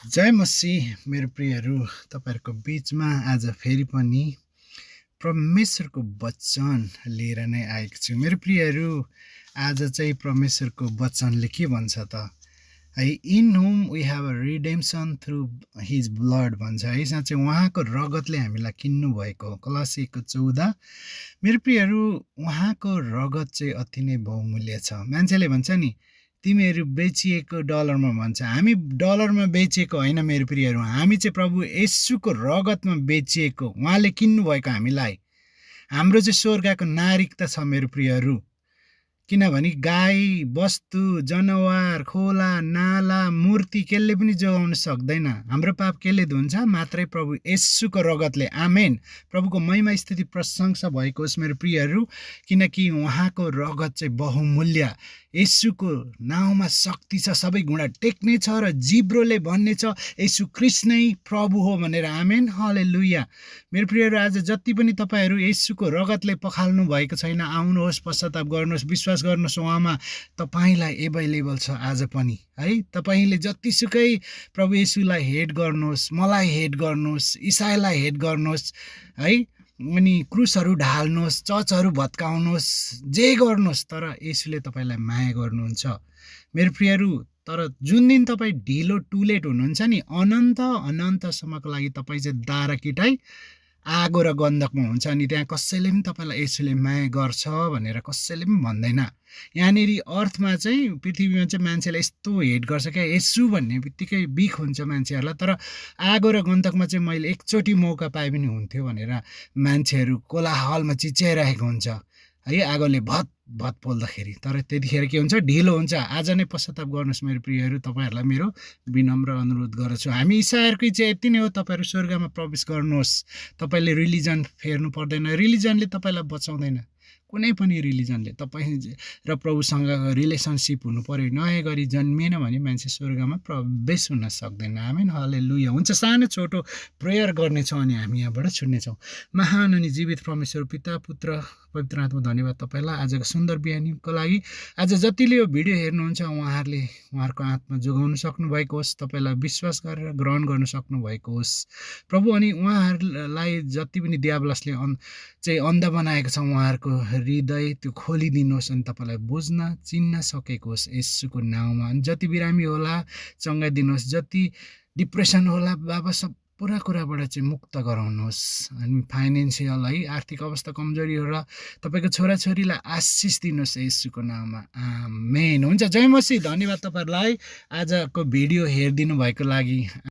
जय मसीह मेरो प्रियहरू, तपाईहरुको बीचमा आज फेरि पनि परमेश्वरको वचन लिएर नै आएको छु। मेरो प्रियहरू, आज चाहिँ परमेश्वरको वचनले के भन्छ त? है, in whom we have a redemption through his blood भन्छ है। साँच्चै उहाँको रगतले हामीलाई किन्नु भएको हो। कलसीको 14। मेरो प्रियहरू, उहाँको रगत चाहिँ अति नै बहुमूल्य छ। मान्छेले भन्छ नि, तिमीहरू बेचिएको डलरमा भन्छ। हामी डलरमा बेचिएको होइन मेरो प्रियहरू, हामी चाहिँ प्रभु येशूको रगतमा बेचिएको, उहाँले किन्नुभएको हामीलाई। हाम्रो चाहिँ स्वर्गको नागरिकता छ मेरो प्रियहरू। किनभने गाई, वस्तु, जनावर, खोला, नाला, मूर्ति केले पनि जोगाउन सक्दैन। हाम्रो पाप केले धुन्छ? मात्रै प्रभु येशूको रगतले। आमेन। प्रभुको महिमा स्तुति प्रशंसा भएको होस् मेरो प्रियहरू, किनकि उहाँको रगत चाहिँ बहुमूल्य। येशूको नाउँमा शक्ति छ, सबै घुँडा टेक्ने छ र जिब्रोले भन्ने छ येशू ख्रीष्ट नै प्रभु हो भनेर। आमेन, हालेलुया। मेरो प्रियहरू, आज जति पनि तपाईहरु येशूको रगतले पखाल्नु भएको छैन, आउनुहोस्, पश्चाताप गर्नुहोस्, विश्वास गर्नुहोस्। उहाँमा तपाईलाई एभाइलेबल छ आज पनि है। तपाईले जतिसुकै प्रभु येशूलाई हेट गर्नुहोस्, मलाई हेट गर्नुहोस्, ईसाईलाई हेट गर्नुहोस् है, अनि क्रुसहरू ढाल्नुहोस्, चर्चहरू भत्काउनुहोस्, जे गर्नुहोस्, तर येशूले तपाईलाई माया गर्नुहुन्छ मेरो प्रियहरू। तर जुन दिन तपाई ढिलो टुलेट हुनुहुन्छ नि, अनन्तसम्मको लागि तपाई चाहिँ दाराकिट है, आगो र गन्धकमा हुन्छ। अनि त्यहाँ कसैले पनि तपाईलाई येशूले माया गर्छ भनेर कसैले पनि भन्दैन। यहाँनेरि अर्थमा चाहिँ, पृथ्वीमा चाहिँ मान्छेले यस्तो हेट गर्छ क्या, येशू भन्ने बित्तिकै बिख हुन्छ मान्छेहरूलाई। तर आगो र गन्धकमा चाहिँ मैले एकचोटि मौका पाए पनि हुन्थ्यो भनेर मान्छेहरू कोलाहलमा चिच्याइरहेको हुन्छ है, आगोले भत पोल्दाखेरि। तर त्यतिखेर के हुन्छ? ढिलो हुन्छ। आज नै पश्चाताप गर्नुहोस् मेरो प्रियहरू, तपाईहरूलाई मेरो विनम्र अनुरोध गर्छु। हामी ईसाईहरुकै चाहिँ यति नै हो, तपाईहरु स्वर्गमा प्रवेश गर्नुहोस्। तपाईले रिलिजन फेर्नु पर्दैन, रिलिजनले तपाईलाई बचाउँदैन। कुनै पनि रिलिजनले तपाई र प्रभुसँग रिलेसनशिप हुनु पर्यो। नयाँ गरी जन्मिएन भने मान्छे स्वर्गमा प्रवेश हुन सक्दैन। आमेन, हालेलुया। हुन्छ, सानो छोटो प्रेयर गर्नेछौँ अनि हामी यहाँबाट छुट्नेछौँ। महान अनि जीवित परमेश्वर पिता, पुत्र, पवित्र आत्मा, धन्यवाद तपाईलाई आजको सुन्दर बिहानीको लागि। आज जतिले यो भिडियो हेर्नुहुन्छ उहाँहरूले उहाँहरूको आत्मा जोगाउन सक्नु भएको होस्, तपाईलाई विश्वास गरेर ग्रहण गर्न सक्नु भएको होस् प्रभु। अनि उहाँहरूलाई जति पनि दियाबलसले चाहिँ अन्ध बनाएको छ, उहाँहरूको हृदय त्यो खोलिदिनुहोस् अनि तपाईलाई बुझ्न चिन्न सकेको होस् येशूको नाउँमा। अनि जति बिरामी होला चङ्गाइदिनुहोस्, जति डिप्रेसन होला बाबा सब पुरा कुराबाट चाहिँ मुक्त गराउनुहोस्। अनि फाइनेन्सियल है, आर्थिक अवस्था कमजोरी होला, तपाईँको छोराछोरीलाई आशिष दिनुहोस् येशूको नाममा। आमेन। हुन्छ, जय मसीह। धन्यवाद तपाईहरुलाई आजको भिडियो हेरिदिनु भएको लागि।